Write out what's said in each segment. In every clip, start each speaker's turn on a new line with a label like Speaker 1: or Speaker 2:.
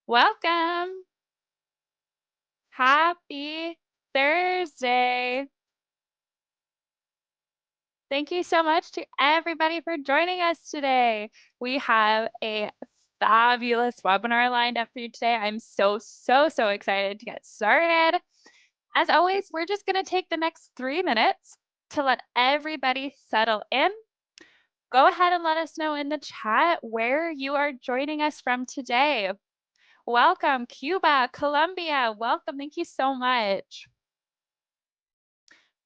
Speaker 1: Welcome. Happy Thursday. Thank you so much to everybody for joining us today. We have a fabulous webinar lined up for you today. I'm so excited to get started. As always, we're just going to take the next 3 minutes to let everybody settle in. Go ahead and let us know in the chat where you are joining us from today. Welcome, Cuba, Colombia. Welcome. Thank you so much.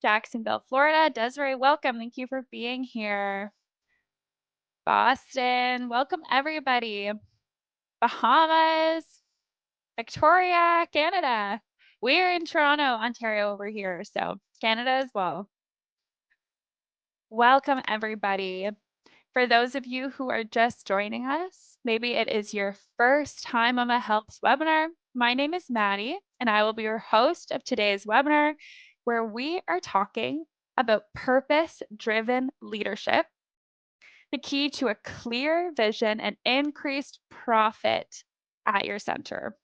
Speaker 1: Jacksonville, Florida. Desiree, welcome. Thank you for being here. Boston, welcome everybody. Bahamas, Victoria, Canada. We're in Toronto, Ontario over here, so Canada as well. Welcome everybody. For those of you who are just joining us, maybe it is your first time on a Helps webinar. My name is Maddie, and I will be your host of today's webinar, where we are talking about purpose-driven leadership, the key to a clear vision and increased profit at your center.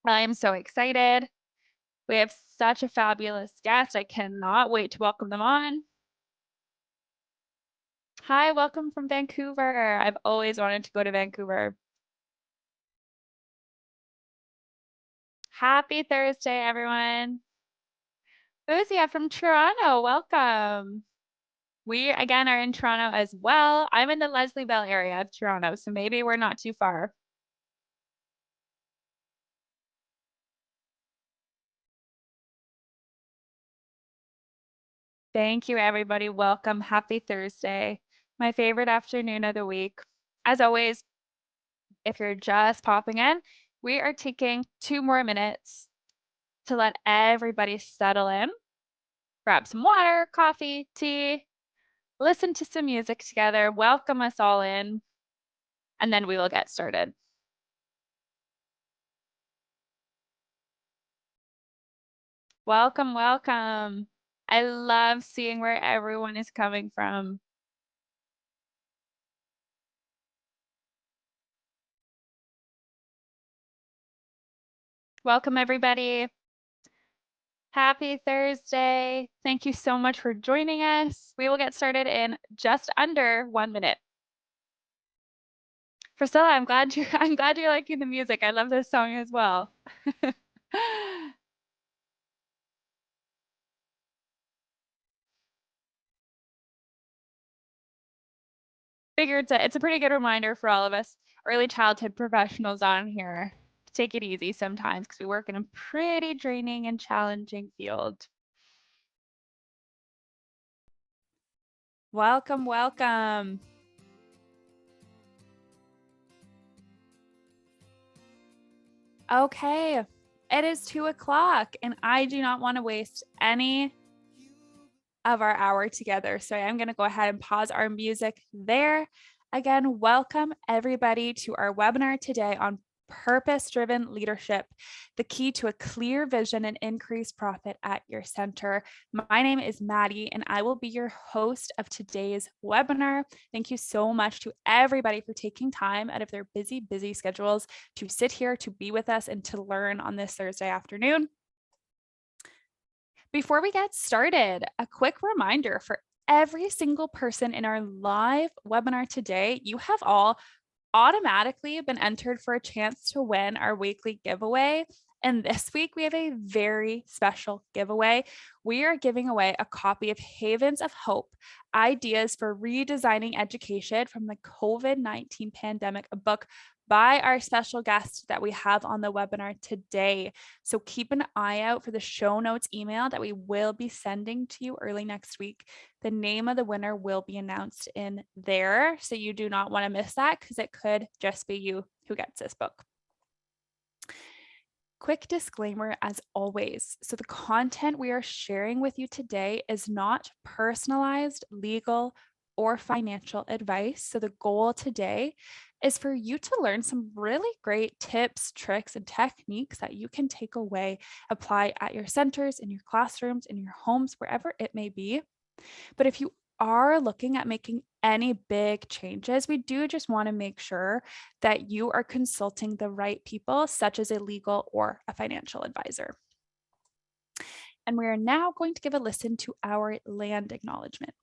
Speaker 1: I am so excited. We have such a fabulous guest. I cannot wait to welcome them on. Hi, welcome from Vancouver. I've always wanted to go to Vancouver. Happy Thursday, everyone. Uzia from Toronto, welcome. We, again, are in Toronto as well. I'm in the Leslieville area of Toronto, so maybe we're not too far. Thank you, everybody. Welcome. Happy Thursday. My favorite afternoon of the week. As always, if you're just popping in, we are taking 2 more minutes to let everybody settle in. Grab some water, coffee, tea, listen to some music together, welcome us all in, and then we will get started. Welcome, welcome. I love seeing where everyone is coming from. Welcome, everybody. Happy Thursday. Thank you so much for joining us. We will get started in just under 1 minute. Priscilla, I'm glad you're liking the music. I love this song as well. Figured it's a pretty good reminder for all of us early childhood professionals on here to take it easy sometimes because we work in a pretty draining and challenging field. Welcome, welcome. Okay, it is 2 o'clock and I do not want to waste any of our hour together. So I'm going to go ahead and pause our music there. Again, welcome everybody to our webinar today on purpose-driven leadership, the key to a clear vision and increased profit at your center. My name is Maddie, and I will be your host of today's webinar. Thank you so much to everybody for taking time out of their busy schedules to sit here, to be with us, and to learn on this Thursday afternoon. Before we get started, a quick reminder for every single person in our live webinar today, you have all automatically been entered for a chance to win our weekly giveaway. And this week we have a very special giveaway. We are giving away a copy of Havens of Hope, Ideas for Redesigning Education from the COVID-19 Pandemic, a book by our special guest that we have on the webinar today. So keep an eye out for the show notes email that we will be sending to you early next week. The name of the winner will be announced in there, so you do not want to miss that because it could just be you who gets this book. Quick disclaimer as always. So the content we are sharing with you today is not personalized legal or financial advice. So the goal today is for you to learn some really great tips, tricks, and techniques that you can take away, apply at your centers, in your classrooms, in your homes, wherever it may be. But if you are looking at making any big changes, we do just want to make sure that you are consulting the right people, such as a legal or a financial advisor. And we are now going to give a listen to our land acknowledgement.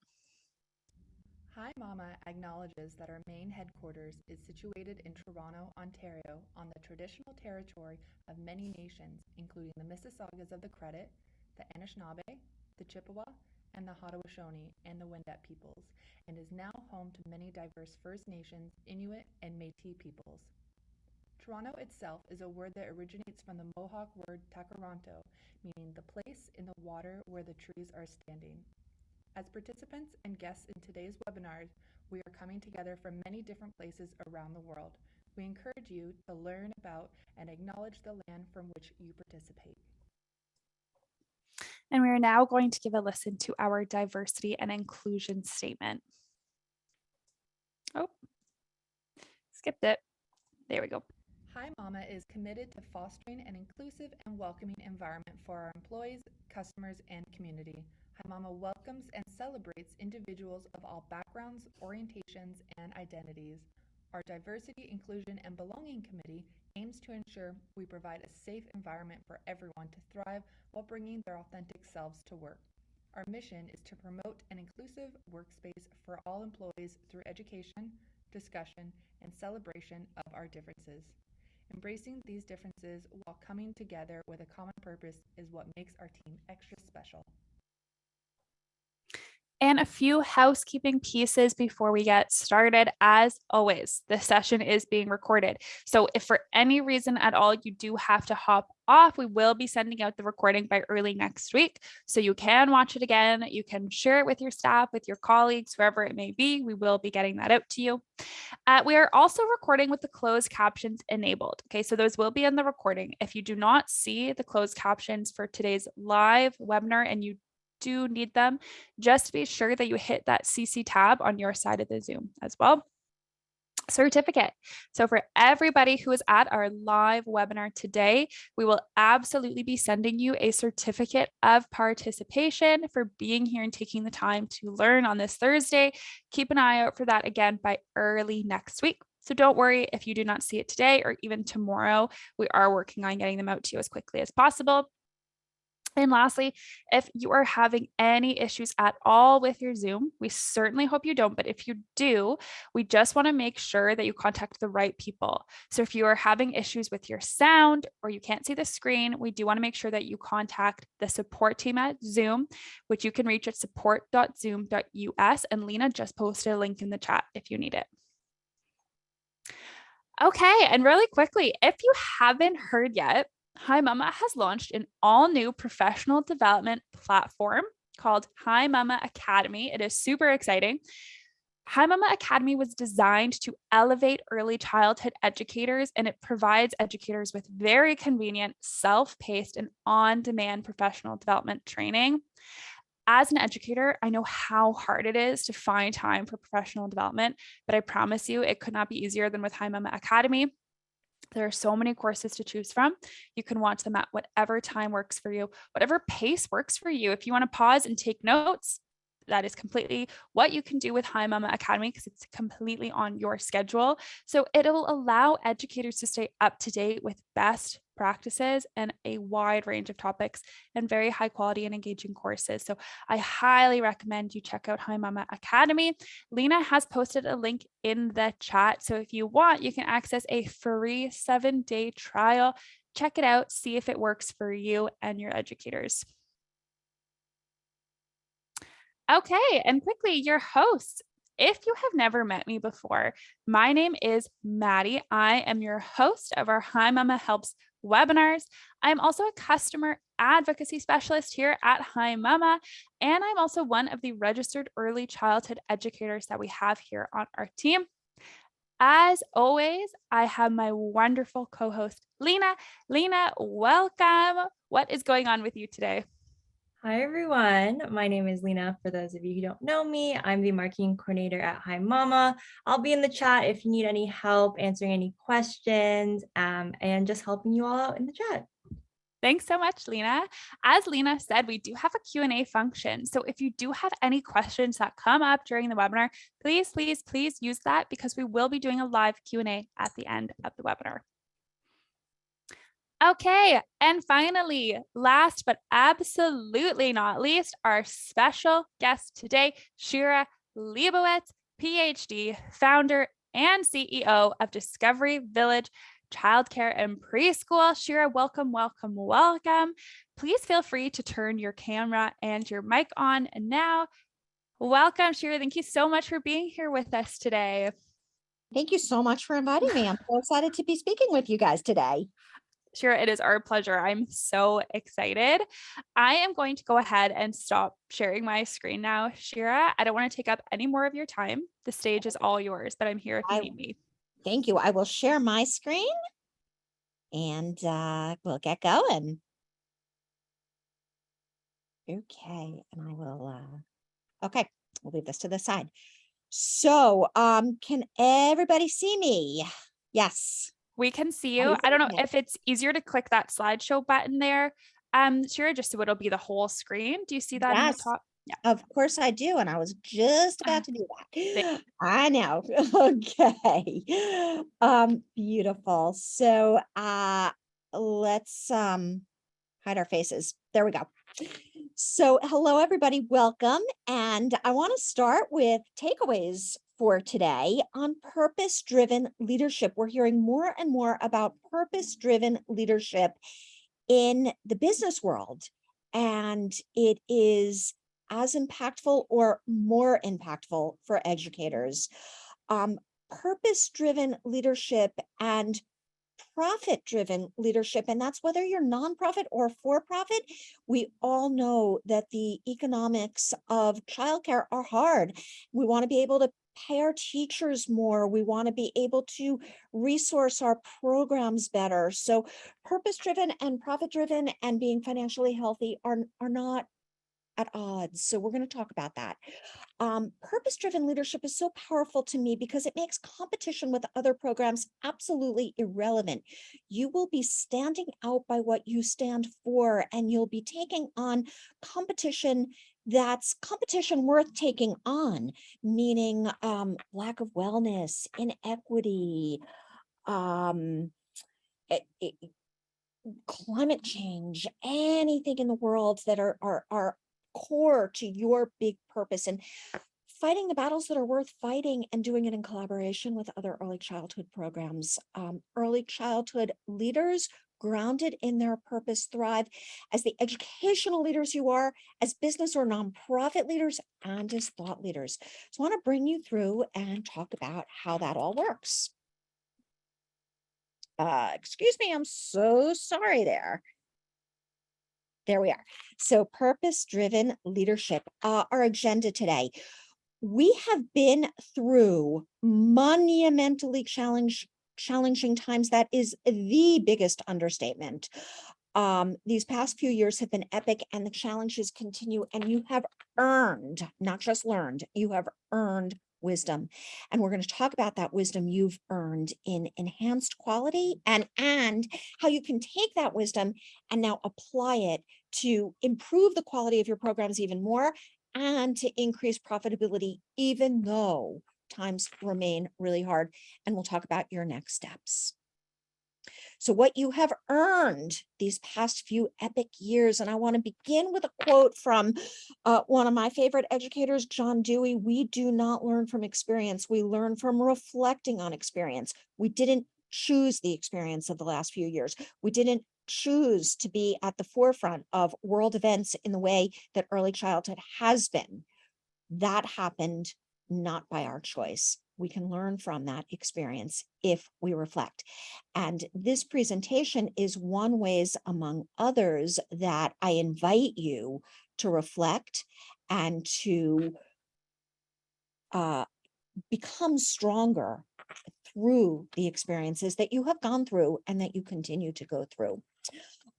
Speaker 2: Hi Mama acknowledges that our main headquarters is situated in Toronto, Ontario, on the traditional territory of many nations, including the Mississaugas of the Credit, the Anishinaabe, the Chippewa, and the Haudenosaunee and the Wendat peoples, and is now home to many diverse First Nations, Inuit, and Métis peoples. Toronto itself is a word that originates from the Mohawk word takaranto, meaning the place in the water where the trees are standing. As participants and guests in today's webinars, we are coming together from many different places around the world. We encourage you to learn about and acknowledge the land from which you participate.
Speaker 1: And we are now going to give a listen to our diversity and inclusion statement. Oh, skipped it. There we go.
Speaker 2: Hi Mama is committed to fostering an inclusive and welcoming environment for our employees, customers, and community. Hi Mama welcomes and celebrates individuals of all backgrounds, orientations, and identities. Our Diversity, Inclusion, and Belonging Committee aims to ensure we provide a safe environment for everyone to thrive while bringing their authentic selves to work. Our mission is to promote an inclusive workspace for all employees through education, discussion, and celebration of our differences. Embracing these differences while coming together with a common purpose is what makes our team extra special.
Speaker 1: And a few housekeeping pieces before we get started. As always, this session is being recorded. So if for any reason at all you do have to hop off, we will be sending out the recording by early next week. So you can watch it again. You can share it with your staff, with your colleagues, wherever it may be. We will be getting that out to you. We are also recording with the closed captions enabled. Okay, so those will be in the recording. If you do not see the closed captions for today's live webinar and you do need them, just be sure that you hit that CC tab on your side of the Zoom as well. Certificate. So for everybody who is at our live webinar today, we will absolutely be sending you a certificate of participation for being here and taking the time to learn on this Thursday. Keep an eye out for that again by early next week. So don't worry if you do not see it today or even tomorrow. We are working on getting them out to you as quickly as possible. And lastly, if you are having any issues at all with your Zoom, we certainly hope you don't, but if you do, we just want to make sure that you contact the right people. So if you are having issues with your sound or you can't see the screen, we do want to make sure that you contact the support team at Zoom, which you can reach at support.zoom.us. And Lena just posted a link in the chat if you need it. Okay, and really quickly, if you haven't heard yet, Hi Mama has launched an all-new professional development platform called Hi Mama Academy. It is super exciting. Hi Mama Academy was designed to elevate early childhood educators, and it provides educators with very convenient, self-paced, and on-demand professional development training. As an educator, I know how hard it is to find time for professional development, but I promise you it could not be easier than with Hi Mama Academy. There are so many courses to choose from. You can watch them at whatever time works for you, whatever pace works for you. If you want to pause and take notes, that is completely what you can do with Hi Mama Academy because it's completely on your schedule. So it'll allow educators to stay up to date with best practices and a wide range of topics and very high quality and engaging courses. So I highly recommend you check out Hi Mama Academy. Lena has posted a link in the chat. So if you want, you can access a free 7-day trial. Check it out, see if it works for you and your educators. Okay, and quickly, your host. If you have never met me before, my name is Maddie. I am your host of our Hi Mama Helps webinars. I'm also a customer advocacy specialist here at Hi Mama, and I'm also one of the registered early childhood educators that we have here on our team. As always, I have my wonderful co-host, Lena. Lena, welcome. What is going on with you today?
Speaker 3: Hi, everyone. My name is Lena. For those of you who don't know me, I'm the marketing coordinator at Hi Mama. I'll be in the chat if you need any help answering any questions and just helping you all out in the chat.
Speaker 1: Thanks so much, Lena. As Lena said, we do have a Q&A function. So if you do have any questions that come up during the webinar, please, please, please use that because we will be doing a live Q&A at the end of the webinar. Okay, and finally, last but absolutely not least, our special guest today, Shira Leibowitz, PhD, founder and CEO of Discovery Village Childcare and Preschool. Shira, welcome, welcome, welcome. Please feel free to turn your camera and your mic on now. Welcome, Shira. Thank you so much for being here with us today.
Speaker 4: Thank you so much for inviting me. I'm so excited to be speaking with you guys today.
Speaker 1: Shira, it is our pleasure. I'm so excited. I am going to go ahead and stop sharing my screen now. Shira, I don't want to take up any more of your time. The stage is all yours, but I'm here if you need me.
Speaker 4: Thank you. I will share my screen and we'll get going. Okay, and I will, okay, we'll leave this to the side. So, can everybody see me? Yes.
Speaker 1: We can see you. I don't know if it's easier to click that slideshow button there. Shira, just so it'll be the whole screen. Do you see that in the top?
Speaker 4: Yeah. Of course I do. And I was just about to do that. I know. Okay. Beautiful. So let's hide our faces. There we go. So hello, everybody. Welcome. And I want to start with takeaways for today on purpose-driven leadership. We're hearing more and more about purpose-driven leadership in the business world. And it is as impactful or more impactful for educators. Purpose-driven leadership and profit-driven leadership, and that's whether you're nonprofit or for-profit. We all know that the economics of childcare are hard. We want to be able to pay our teachers more. We want to be able to resource our programs better. So purpose-driven and profit-driven and being financially healthy are not at odds. So we're going to talk about that. Purpose-driven leadership is so powerful to me because it makes competition with other programs absolutely irrelevant. You will be standing out by what you stand for, and you'll be taking on competition that's competition worth taking on, meaning lack of wellness, inequity, climate change, anything in the world that are core to your big purpose, and fighting the battles that are worth fighting and doing it in collaboration with other early childhood programs. Early childhood leaders grounded in their purpose thrive as the educational leaders you are, as business or nonprofit leaders, and as thought leaders. So I want to bring you through and talk about how that all works. Excuse me, I'm so sorry there. There we are. So purpose-driven leadership, our agenda today. We have been through monumentally challenging times. That is the biggest understatement. These past few years have been epic, and the challenges continue, and you have earned, not just learned, you have earned wisdom. And we're going to talk about that wisdom you've earned in enhanced quality and how you can take that wisdom and now apply it to improve the quality of your programs even more and to increase profitability, even though times remain really hard. And we'll talk about your next steps. So what you have earned these past few epic years, and I want to begin with a quote from one of my favorite educators, John Dewey. We do not learn from experience. We learn from reflecting on experience. We didn't choose the experience of the last few years. We didn't choose to be at the forefront of world events in the way that early childhood has been. That happened not by our choice. We can learn from that experience if we reflect. And this presentation is one ways among others that I invite you to reflect and to become stronger through the experiences that you have gone through and that you continue to go through.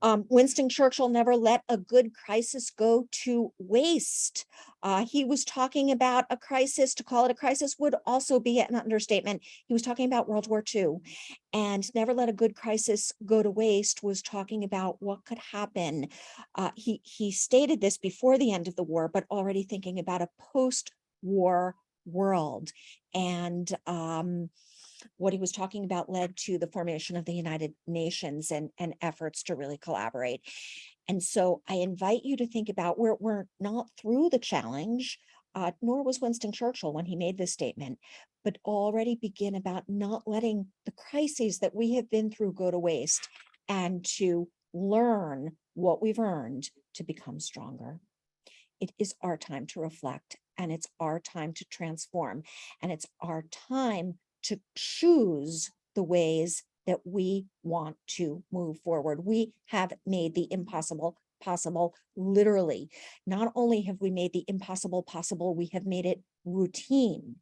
Speaker 4: Winston Churchill never let a good crisis go to waste. He was talking about a crisis. To call it a crisis would also be an understatement. He was talking about World War II, and never let a good crisis go to waste was talking about what could happen. He stated this before the end of the war, but already thinking about a post-war world. And what he was talking about led to the formation of the United Nations and efforts to really collaborate. And so I invite you to think about, we're not through the challenge, nor was Winston Churchill when he made this statement, but already begin about not letting the crises that we have been through go to waste, and to learn what we've earned to become stronger. It is our time to reflect, and it's our time to transform, and it's our time to choose the ways that we want to move forward. We have made the impossible possible, literally. Not only have we made the impossible possible, we have made it routine.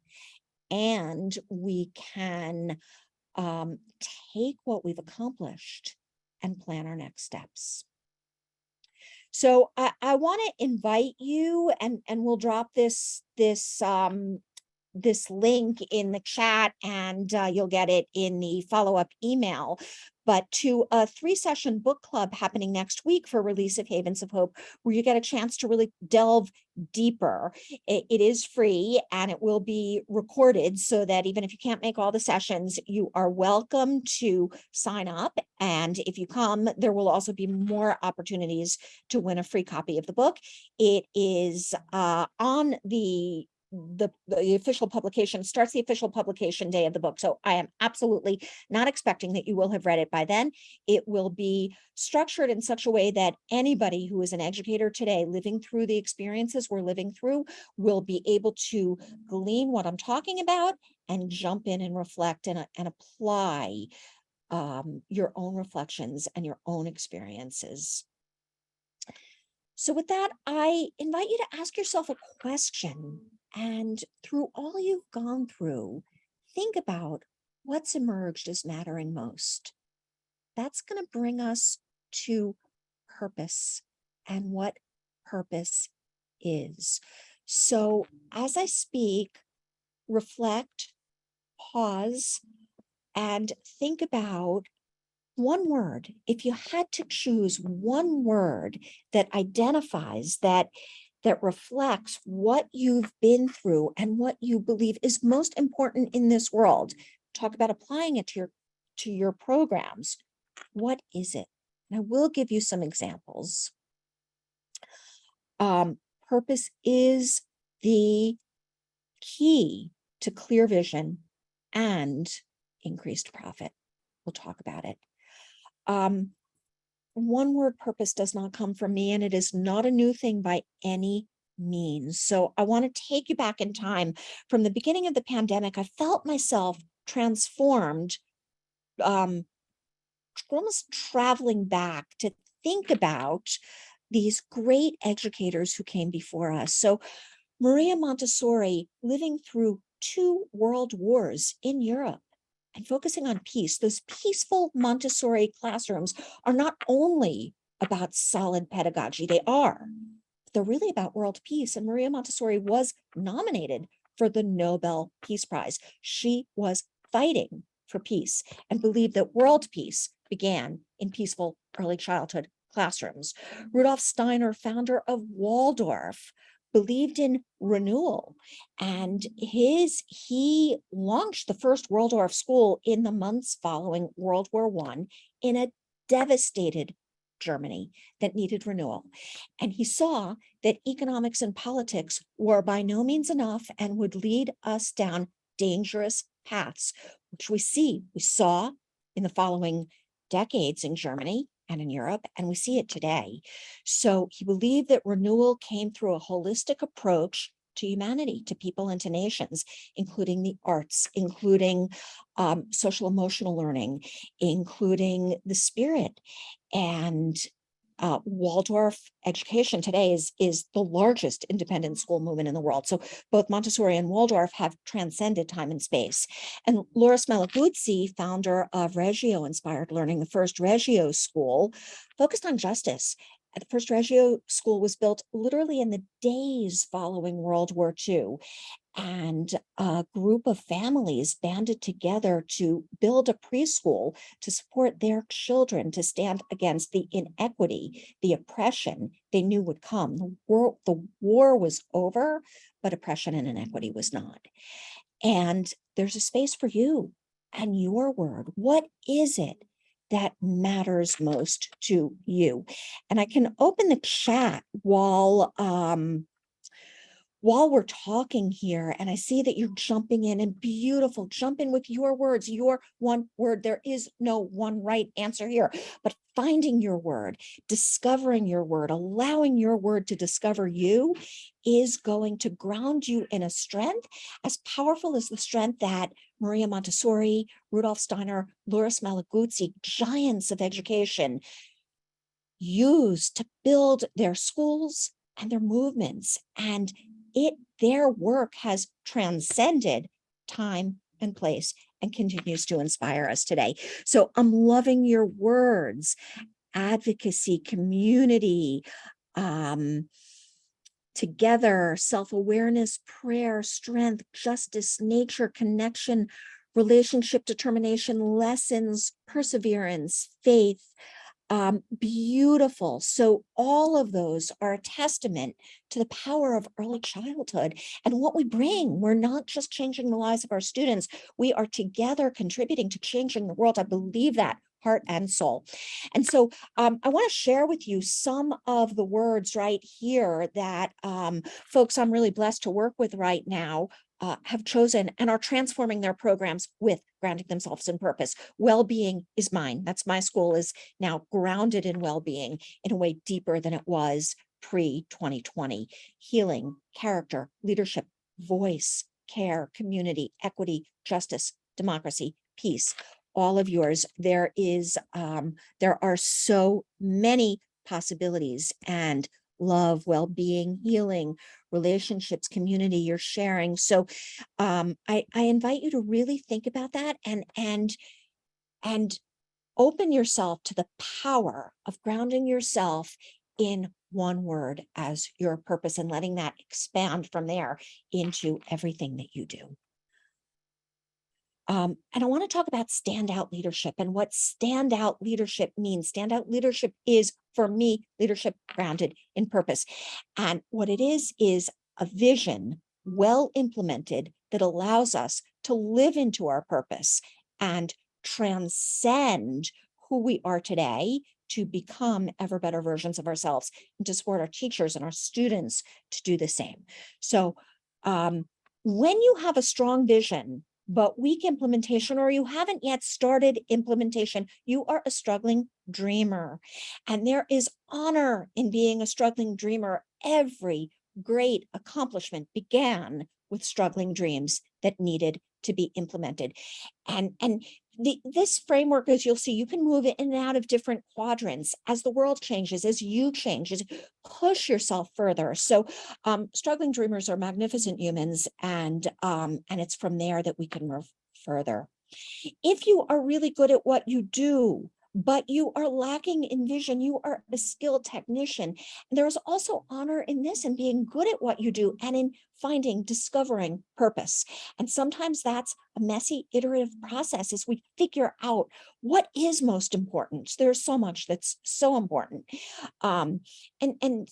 Speaker 4: And we can take what we've accomplished and plan our next steps. So I want to invite you, and we'll drop this link in the chat, and you'll get it in the follow-up email, but to a 3-session book club happening next week for Release of Havens of Hope, where you get a chance to really delve deeper. It is free, and it will be recorded, so that even if you can't make all the sessions, you are welcome to sign up. And if you come, there will also be more opportunities to win a free copy of the book. It is on the official publication, starts the official publication day of the book. So I am absolutely not expecting that you will have read it by then. It will be structured in such a way that anybody who is an educator today living through the experiences we're living through will be able to glean what I'm talking about and jump in and reflect and apply your own reflections and your own experiences. So with that, I invite you to ask yourself a question. And through all you've gone through, think about what's emerged as mattering most. That's going to bring us to purpose and what purpose is. So as I speak, reflect, pause, and think about one word. If you had to choose one word that identifies, that reflects what you've been through and what you believe is most important in this world, talk about applying it to your programs. What is it? And I will give you some examples. Purpose is the key to clear vision and increased profit. We'll talk about it. One word, purpose, does not come from me, and it is not a new thing by any means. So I want to take you back in time. From the beginning of the pandemic, I felt myself transformed, almost traveling back to think about these great educators who came before us. So Maria Montessori, living through 2 world wars in Europe and focusing on peace. Those peaceful Montessori classrooms are not only about solid pedagogy, they are. They're really about world peace. And Maria Montessori was nominated for the Nobel Peace Prize. She was fighting for peace and believed that world peace began in peaceful early childhood classrooms. Rudolf Steiner, founder of Waldorf, believed in renewal, and he launched the first Waldorf school in the months following World War I in a devastated Germany that needed renewal. And he saw that economics and politics were by no means enough and would lead us down dangerous paths, which we saw in the following decades in Germany and in Europe, and we see it today. So he believed that renewal came through a holistic approach to humanity, to people, and to nations, including the arts, including social emotional learning, including the spirit. And Waldorf education today is the largest independent school movement in the world. So both Montessori and Waldorf have transcended time and space. And Laura Smelaguzzi, founder of Reggio Inspired Learning, the first Reggio school, focused on justice. The first Reggio school was built literally in the days following World War II. And a group of families banded together to build a preschool to support their children, to stand against the inequity, the oppression they knew would come. The war was over, but oppression and inequity was not. And there's a space for you and your word. What is it that matters most to you? And I can open the chat while we're talking here, and I see that you're jumping in, and beautiful, jump in with your words, your one word. There is no one right answer here, but finding your word, discovering your word, allowing your word to discover you is going to ground you in a strength as powerful as the strength that Maria Montessori, Rudolf Steiner, Laura Smelaguzzi, giants of education, used to build their schools and their movements. And their work has transcended time and place and continues to inspire us today. So I'm loving your words: advocacy, community, together, self-awareness, prayer, strength, justice, nature, connection, relationship, determination, lessons, perseverance, faith. Beautiful. So all of those are a testament to the power of early childhood and what we bring. We're not just changing the lives of our students. We are together contributing to changing the world. I believe that, heart and soul. And so I want to share with you some of the words right here that folks I'm really blessed to work with right now have chosen and are transforming their programs with grounding themselves in purpose. Well-being is mine. That's my school, is now grounded in well-being in a way deeper than it was pre-2020. Healing, character, leadership, voice, care, community, equity, justice, democracy, peace. All of yours. There are so many possibilities, and love, well-being, healing, relationships, community, you're sharing. So I invite you to really think about that and open yourself to the power of grounding yourself in one word as your purpose and letting that expand from there into everything that you do. And I want to talk about standout leadership and what standout leadership means. Standout leadership is, for me, leadership grounded in purpose. And what it is a vision well implemented that allows us to live into our purpose and transcend who we are today to become ever better versions of ourselves, and to support our teachers and our students to do the same. So when you have a strong vision but weak implementation, or you haven't yet started implementation, you are a struggling dreamer. And there is honor in being a struggling dreamer. Every great accomplishment began with struggling dreams that needed to be implemented. And this framework, as you'll see, you can move it in and out of different quadrants as the world changes, as you change, as you push yourself further. So struggling dreamers are magnificent humans, and it's from there that we can move further. If you are really good at what you do, but you are lacking in vision, you are a skilled technician. And there is also honor in this, and being good at what you do, and in discovering purpose. And sometimes that's a messy, iterative process as we figure out what is most important. There's so much that's so important. And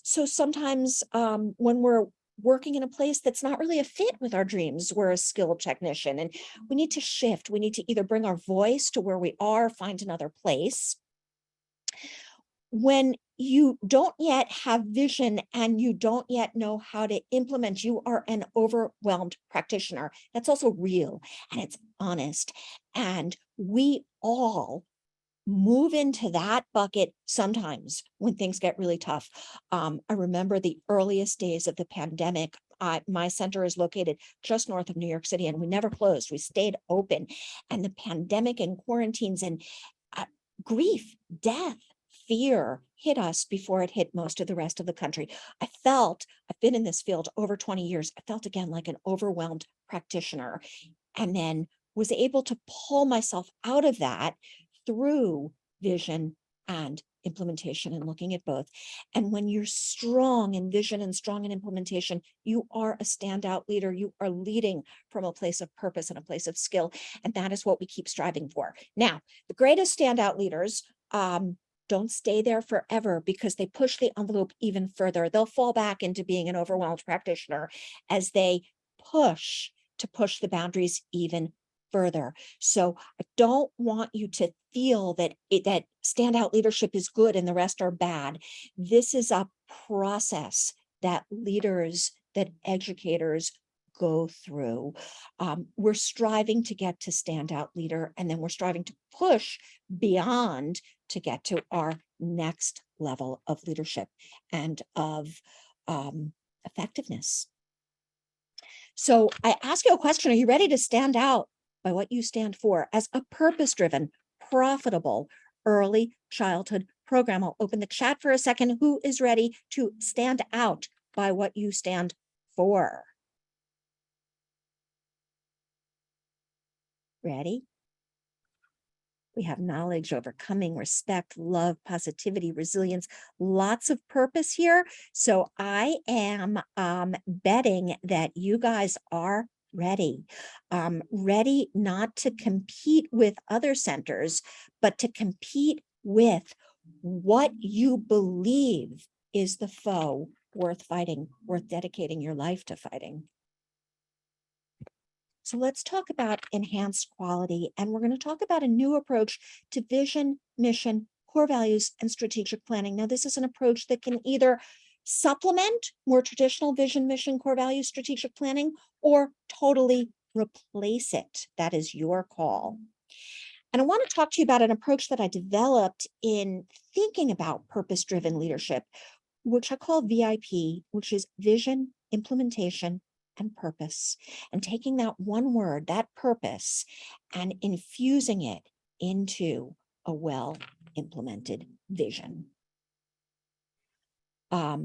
Speaker 4: so sometimes when we're working in a place that's not really a fit with our dreams, we're a skilled technician, and we need to shift. We need to either bring our voice to where we are, find another place. When you don't yet have vision and you don't yet know how to implement, you are an overwhelmed practitioner. That's also real, and it's honest. And we all move into that bucket sometimes when things get really tough. I remember the earliest days of the pandemic. My center is located just north of New York City, and we never closed. We stayed open. And the pandemic and quarantines and grief, death, fear hit us before it hit most of the rest of the country. I've been in this field over 20 years. I felt again like an overwhelmed practitioner, and then was able to pull myself out of that through vision and implementation and looking at both. And when you're strong in vision and strong in implementation, you are a standout leader. You are leading from a place of purpose and a place of skill. And that is what we keep striving for. Now, the greatest standout leaders don't stay there forever because they push the envelope even further. They'll fall back into being an overwhelmed practitioner as they push the boundaries even further. So I don't want you to feel that that standout leadership is good and the rest are bad. This is a process that leaders, that educators go through. We're striving to get to standout leader, and then we're striving to push beyond to get to our next level of leadership and of effectiveness. So I ask you a question. Are you ready to stand out by what you stand for as a purpose-driven, profitable early childhood program? I'll open the chat for a second. Who is ready to stand out by what you stand for? Ready? We have knowledge, overcoming, respect, love, positivity, resilience, lots of purpose here. So I am betting that you guys are ready. Ready not to compete with other centers, but to compete with what you believe is the foe worth fighting, worth dedicating your life to fighting. So let's talk about enhanced quality, and we're going to talk about a new approach to vision, mission, core values, and strategic planning. Now, this is an approach that can either supplement more traditional vision, mission, core values, strategic planning, or totally replace it. That is your call. And I want to talk to you about an approach that I developed in thinking about purpose-driven leadership, which I call VIP, which is vision, implementation, and purpose, and taking that one word, that purpose, and infusing it into a well-implemented vision. A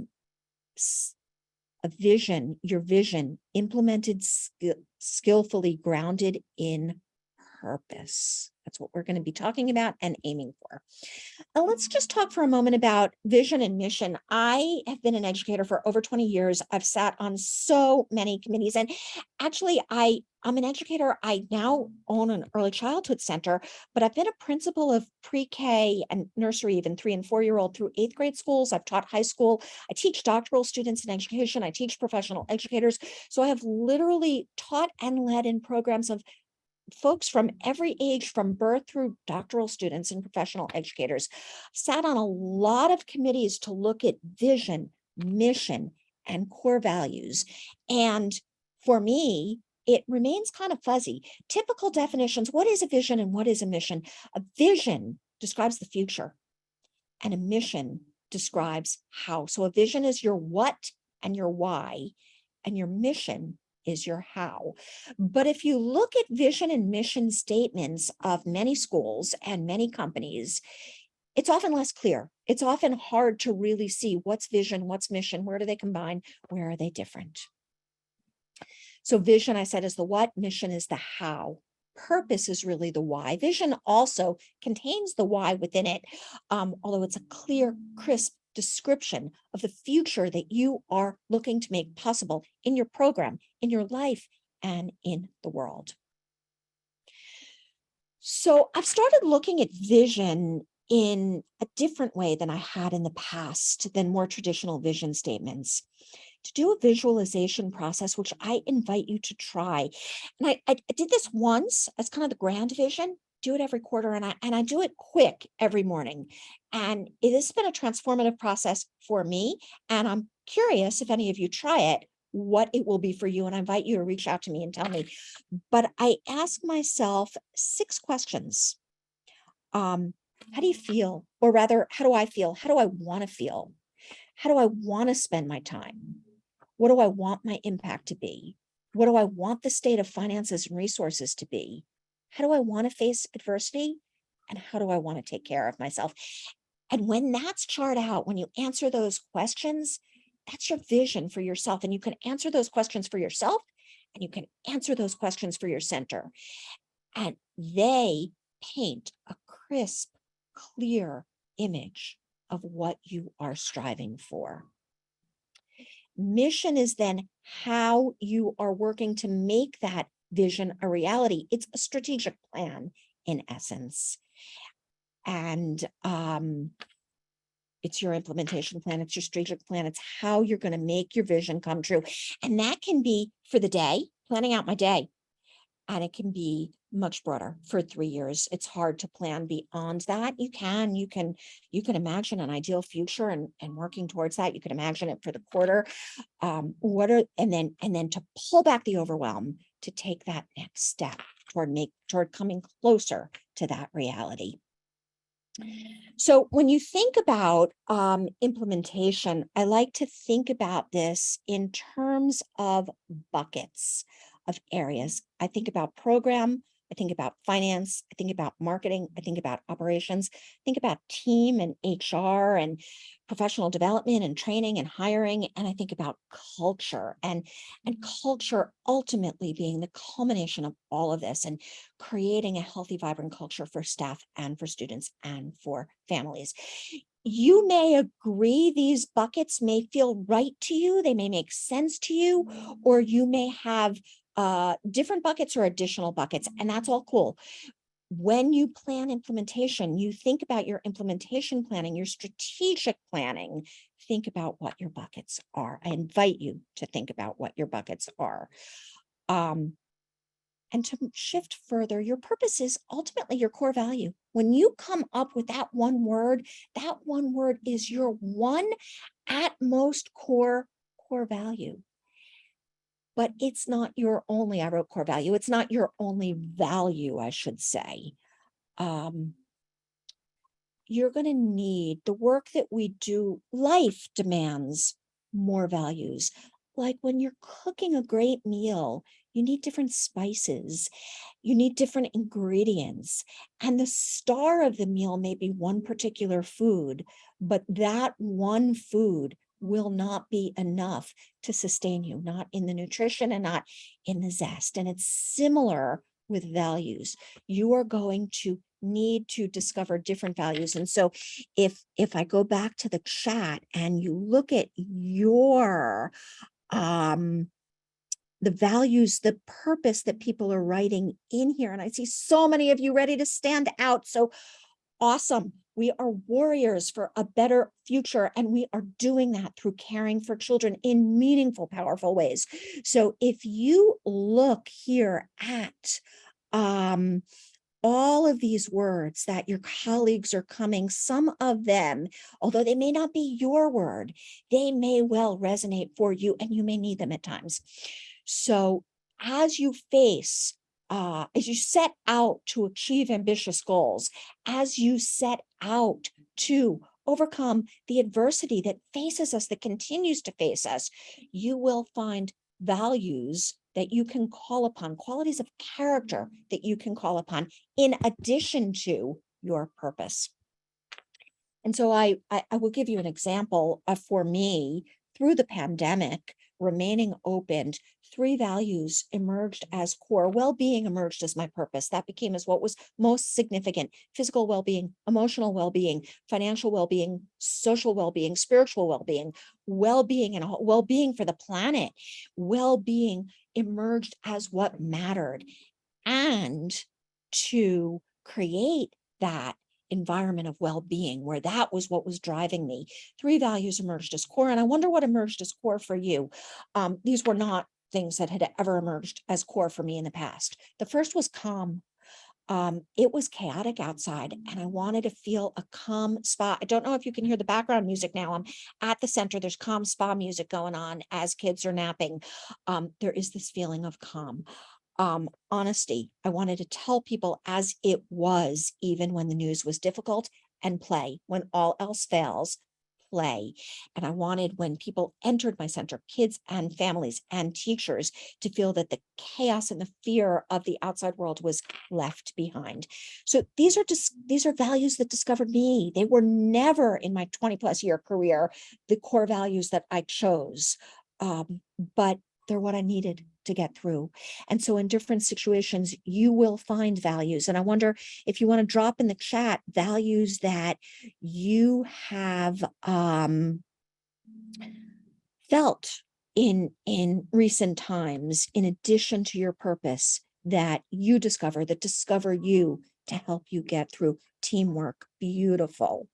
Speaker 4: vision, your vision, implemented skillfully, grounded in purpose. That's what we're going to be talking about and aiming for. Now, let's just talk for a moment about vision and mission. I have been an educator for over 20 years. I've sat on so many committees, and actually I'm an educator. I now own an early childhood center, but I've been a principal of pre-K and nursery, even 3- and 4-year-old through 8th grade schools. I've taught high school. I teach doctoral students in education. I teach professional educators. So I have literally taught and led in programs of folks from every age, from birth through doctoral students and professional educators. Sat on a lot of committees to look at vision, mission, and core values. And for me, it remains kind of fuzzy. Typical definitions: what is a vision and what is a mission? A vision describes the future, and a mission describes how. So a vision is your what and your why, and your mission is your how. But if you look at vision and mission statements of many schools and many companies, it's often less clear. It's often hard to really see what's vision, what's mission, where do they combine, where are they different? So vision, I said, is the what, mission is the how. Purpose is really the why. Vision also contains the why within it, although it's a clear, crisp description of the future that you are looking to make possible in your program, in your life, and in the world. So I've started looking at vision in a different way than I had in the past, than more traditional vision statements, to do a visualization process, which I invite you to try. And I did this once as kind of the grand vision, do it every quarter, and I do it quick every morning. And it has been a transformative process for me. And I'm curious if any of you try it, what it will be for you. And I invite you to reach out to me and tell me. But I ask myself 6 questions. How do you feel? Or rather, how do I feel? How do I want to feel? How do I want to spend my time? What do I want my impact to be? What do I want the state of finances and resources to be? How do I want to face adversity? And how do I want to take care of myself? And when that's charted out, when you answer those questions, that's your vision for yourself. And you can answer those questions for yourself, and you can answer those questions for your center. And they paint a crisp, clear image of what you are striving for. Mission is then how you are working to make that vision a reality. It's a strategic plan in essence. And it's your implementation plan, it's your strategic plan, it's how you're going to make your vision come true. And that can be for the day, planning out my day. And it can be much broader for 3 years. It's hard to plan beyond that. You can imagine an ideal future and working towards that. You can imagine it for the quarter. And then to pull back the overwhelm to take that next step toward coming closer to that reality. So when you think about implementation, I like to think about this in terms of buckets of areas. I think about program, I think about finance, I think about marketing, I think about operations, I think about team and HR and professional development and training and hiring, and I think about culture and culture ultimately being the culmination of all of this and creating a healthy, vibrant culture for staff and for students and for families. You may agree these buckets may feel right to you, they may make sense to you, or you may have different buckets or additional buckets, and that's all cool. When you plan implementation, you think about your implementation planning, your strategic planning, think about what your buckets are. I invite you to think about what your buckets are. And to shift further, your purpose is ultimately your core value. When you come up with that one word is your one at most core value. But it's not your only, I wrote core value, it's not your only value, I should say. You're going to need the work that we do. Life demands more values. Like when you're cooking a great meal, you need different spices, you need different ingredients, and the star of the meal may be one particular food, but that one food will not be enough to sustain you, not in the nutrition and not in the zest. And it's similar with values. You are going to need to discover different values. And so if I go back to the chat and you look at your the values, the purpose that people are writing in here, and I see so many of you ready to stand out. So awesome. We are warriors for a better future, and we are doing that through caring for children in meaningful, powerful ways. So if you look here at all of these words that your colleagues are coming, some of them, although they may not be your word, they may well resonate for you, and you may need them at times. So as you face, as you set out to achieve ambitious goals, as you set out to overcome the adversity that faces us, that continues to face us, you will find values that you can call upon, qualities of character that you can call upon in addition to your purpose. And so I will give you an example of, for me, through the pandemic, remaining open, 3 values emerged as core. Well-being emerged as my purpose. That became as what was most significant: physical well-being, emotional well-being, financial well-being, social well-being, spiritual well-being, and well-being for the planet. Well-being emerged as what mattered. And to create that environment of well-being where that was what was driving me, 3 values emerged as core. And I wonder what emerged as core for you. These were not things that had ever emerged as core for me in the past. The first was calm. It was chaotic outside, and I wanted to feel a calm spa. I don't know if you can hear the background music now. I'm at the center. There's calm spa music going on as kids are napping. There is this feeling of calm. Honesty. I wanted to tell people as it was, even when the news was difficult, and play. When all else fails, play. And I wanted, when people entered my center, kids and families and teachers, to feel that the chaos and the fear of the outside world was left behind. So these are values that discovered me. They were never in my 20+ year career the core values that I chose, but they're what I needed to get through. And so in different situations, you will find values. And I wonder if you want to drop in the chat values that you have felt in recent times, in addition to your purpose, that you discover, that discover you to help you get through. Teamwork, beautiful.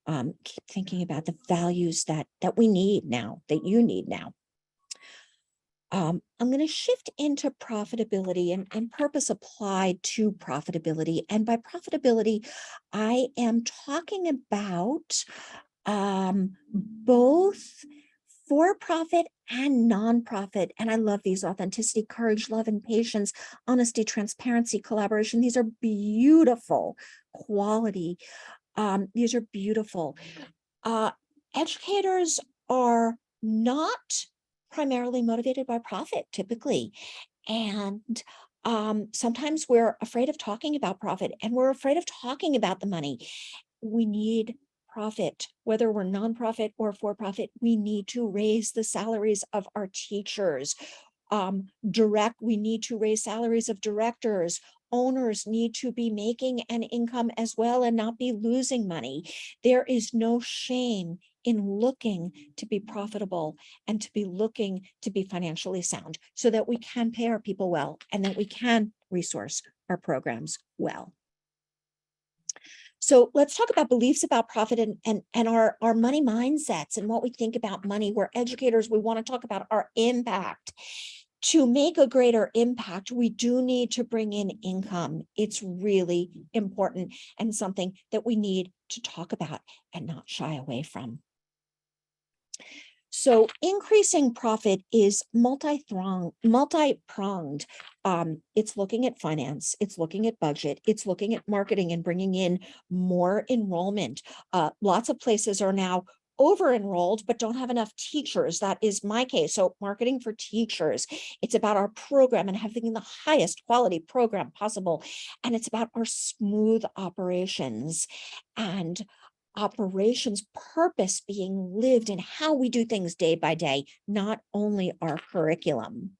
Speaker 4: Keep thinking about the values that we need now, that you need now. I'm going to shift into profitability and purpose applied to profitability. And by profitability, I am talking about both for-profit and nonprofit. And I love these: authenticity, courage, love, and patience, honesty, transparency, collaboration. These are beautiful quality. These are beautiful. Educators are not primarily motivated by profit, typically. And sometimes we're afraid of talking about profit, and we're afraid of talking about the money. We need profit, whether we're nonprofit or for-profit. We need to raise the salaries of our teachers. We need to raise salaries of directors. Owners need to be making an income as well and not be losing money. There is no shame in looking to be profitable and to be looking to be financially sound, so that we can pay our people well and that we can resource our programs well. So let's talk about beliefs about profit and our money mindsets and what we think about money. We're educators. We want to talk about our impact. To make a greater impact, we do need to bring in income. It's really important and something that we need to talk about and not shy away from. So increasing profit is multi-pronged. It's looking at finance, it's looking at budget, it's looking at marketing and bringing in more enrollment. Lots of places are now over-enrolled but don't have enough teachers. That is my case. So marketing for teachers. It's about our program and having the highest quality program possible. And it's about our smooth operations and operations purpose being lived in how we do things day by day, not only our curriculum.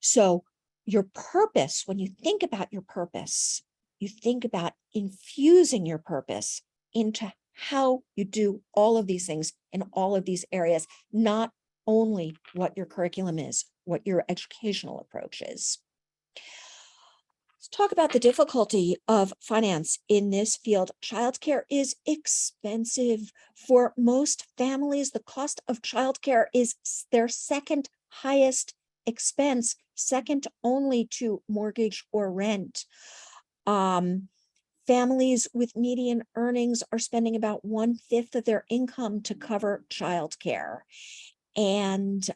Speaker 4: So your purpose, when you think about your purpose, you think about infusing your purpose into how you do all of these things in all of these areas, not only what your curriculum is, what your educational approach is. Let's talk about the difficulty of finance in this field. Childcare is expensive. For most families, the cost of childcare is their second highest expense, second only to mortgage or rent. Families with median earnings are spending about 1/5 of their income to cover childcare. And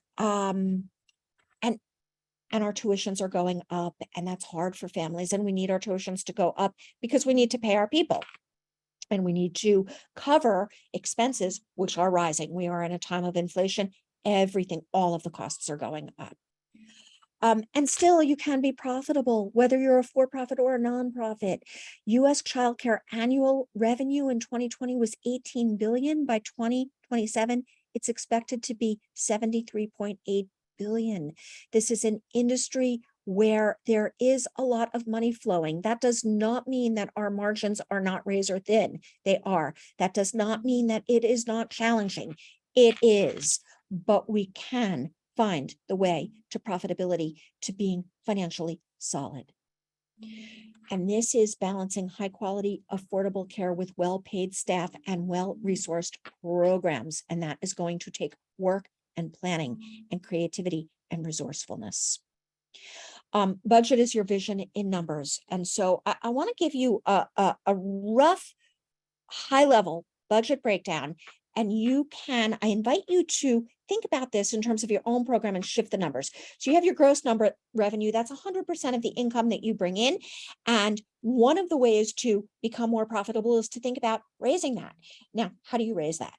Speaker 4: our tuitions are going up, and that's hard for families. And we need our tuitions to go up because we need to pay our people. And we need to cover expenses, which are rising. We are in a time of inflation. Everything, all of the costs are going up. And still, you can be profitable, whether you're a for-profit or a nonprofit. U.S. childcare annual revenue in 2020 was $18 billion. By 2027, it's expected to be $73.8 billion. This is an industry where there is a lot of money flowing. That does not mean that our margins are not razor thin. They are. That does not mean that it is not challenging. It is, but we can find the way to profitability, to being financially solid. And this is balancing high quality, affordable care with well-paid staff and well-resourced programs. And that is going to take work and planning and creativity and resourcefulness. Budget is your vision in numbers. And so I want to give you a rough high level budget breakdown And I invite you to think about this in terms of your own program and shift the numbers. So you have your gross number revenue, that's 100% of the income that you bring in. And one of the ways to become more profitable is to think about raising that. Now, how do you raise that?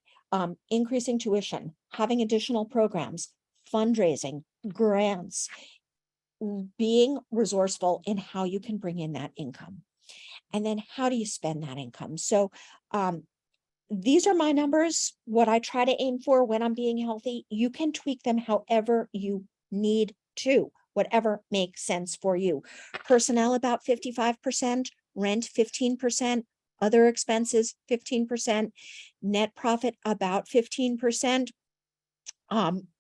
Speaker 4: Increasing tuition, having additional programs, fundraising, grants, being resourceful in how you can bring in that income. And then how do you spend that income? So these are my numbers, what I try to aim for when I'm being healthy. You can tweak them however you need to, whatever makes sense for you. Personnel about 55%, rent 15%, other expenses 15%, net profit about 15%.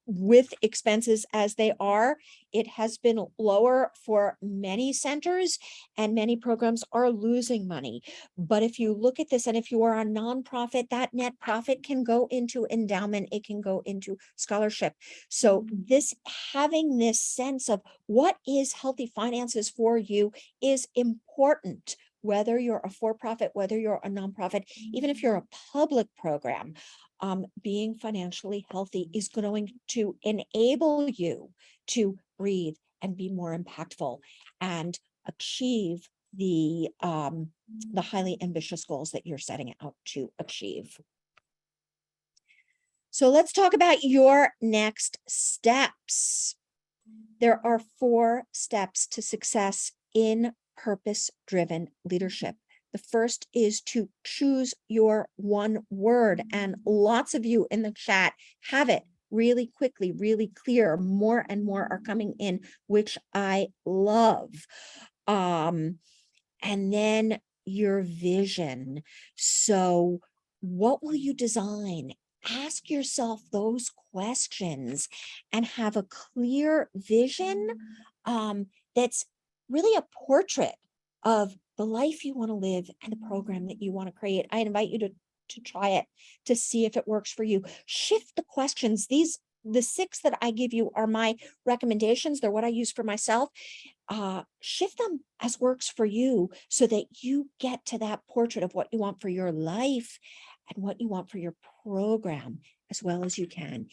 Speaker 4: With expenses as they are, it has been lower for many centers, and many programs are losing money. But if you look at this, and if you are a nonprofit, that net profit can go into endowment, it can go into scholarship. So having this sense of what is healthy finances for you is important, whether you're a for-profit, whether you're a nonprofit, even if you're a public program. Being financially healthy is going to enable you to breathe and be more impactful and achieve the highly ambitious goals that you're setting out to achieve. So let's talk about your next steps. There are 4 steps to success in purpose-driven leadership. The first is to choose your one word, and lots of you in the chat have it really quickly, really clear. More and more are coming in, which I love. And then your vision. So what will you design? Ask yourself those questions and have a clear vision that's really a portrait of the life you want to live and the program that you want to create. I invite you to try it, to see if it works for you. Shift the questions. The 6 that I give you are my recommendations. They're what I use for myself. Shift them as works for you so that you get to that portrait of what you want for your life and what you want for your program as well as you can.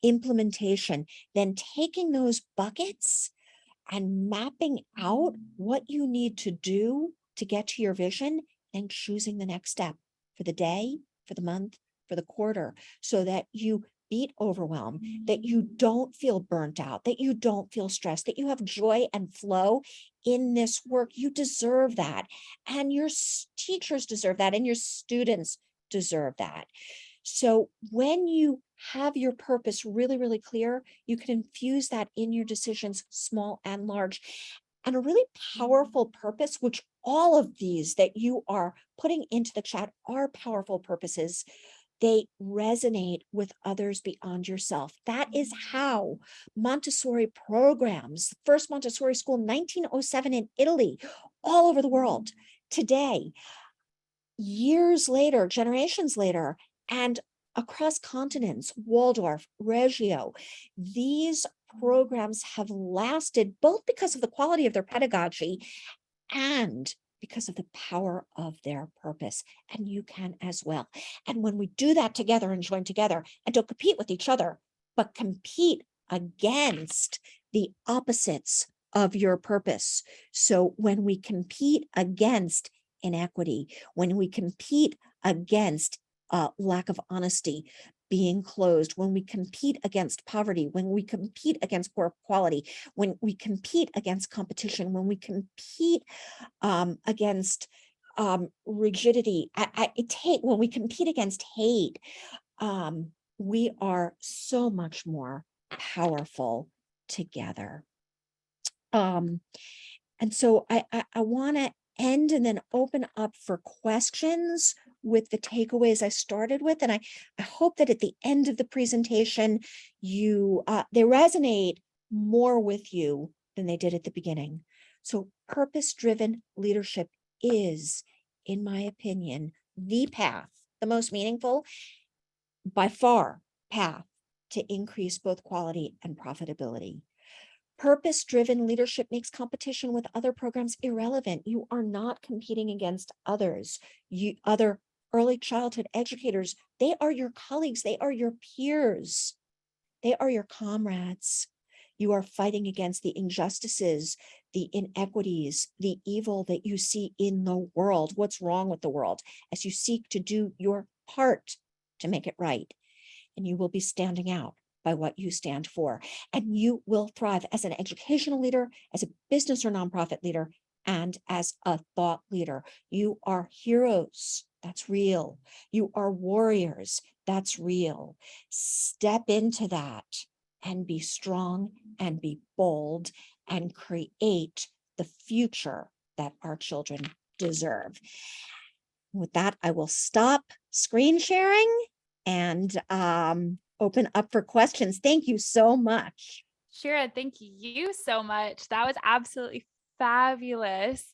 Speaker 4: Implementation, then taking those buckets and mapping out what you need to do to get to your vision and choosing the next step for the day, for the month, for the quarter, so that you beat overwhelm, that you don't feel burnt out, that you don't feel stressed, that you have joy and flow in this work. You deserve that. And your teachers deserve that. And your students deserve that. So when you have your purpose really, really clear, you can infuse that in your decisions, small and large. And a really powerful purpose, which all of these that you are putting into the chat are powerful purposes. They resonate with others beyond yourself. That is how Montessori programs, the first Montessori school, 1907 in Italy, all over the world. Today, years later, generations later, and across continents, Waldorf, Reggio, these programs have lasted both because of the quality of their pedagogy and because of the power of their purpose. And you can as well. And when we do that together and join together and don't compete with each other, but compete against the opposites of your purpose. So when we compete against inequity, when we compete against lack of honesty, being closed, when we compete against poverty, when we compete against poor quality, when we compete against competition, when we compete against rigidity, when we compete against hate, we are so much more powerful together. And so I want to end and then open up for questions with the takeaways I started with. And I hope that at the end of the presentation, they resonate more with you than they did at the beginning. So purpose-driven leadership is, in my opinion, the path, the most meaningful, by far, path to increase both quality and profitability. Purpose-driven leadership makes competition with other programs irrelevant. You are not competing against other early childhood educators, they are your colleagues, they are your peers, they are your comrades. You are fighting against the injustices, the inequities, the evil that you see in the world. What's wrong with the world as you seek to do your part to make it right. And you will be standing out by what you stand for. And you will thrive as an educational leader, as a business or nonprofit leader, and as a thought leader. You are heroes. That's real. You are warriors. That's real. Step into that and be strong and be bold and create the future that our children deserve. With that, I will stop screen sharing and open up for questions. Thank you so much.
Speaker 1: Shira, thank you so much. That was absolutely fabulous.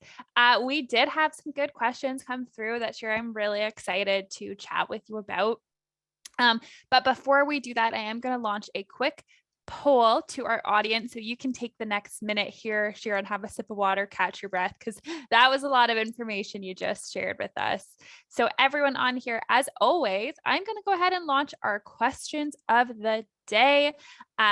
Speaker 1: We did have some good questions come through that, Shira, I'm really excited to chat with you about. But before we do that, I am going to launch a quick poll to our audience so you can take the next minute here, Shira, and have a sip of water, catch your breath, because that was a lot of information you just shared with us. So everyone on here, as always, I'm going to go ahead and launch our questions of the day.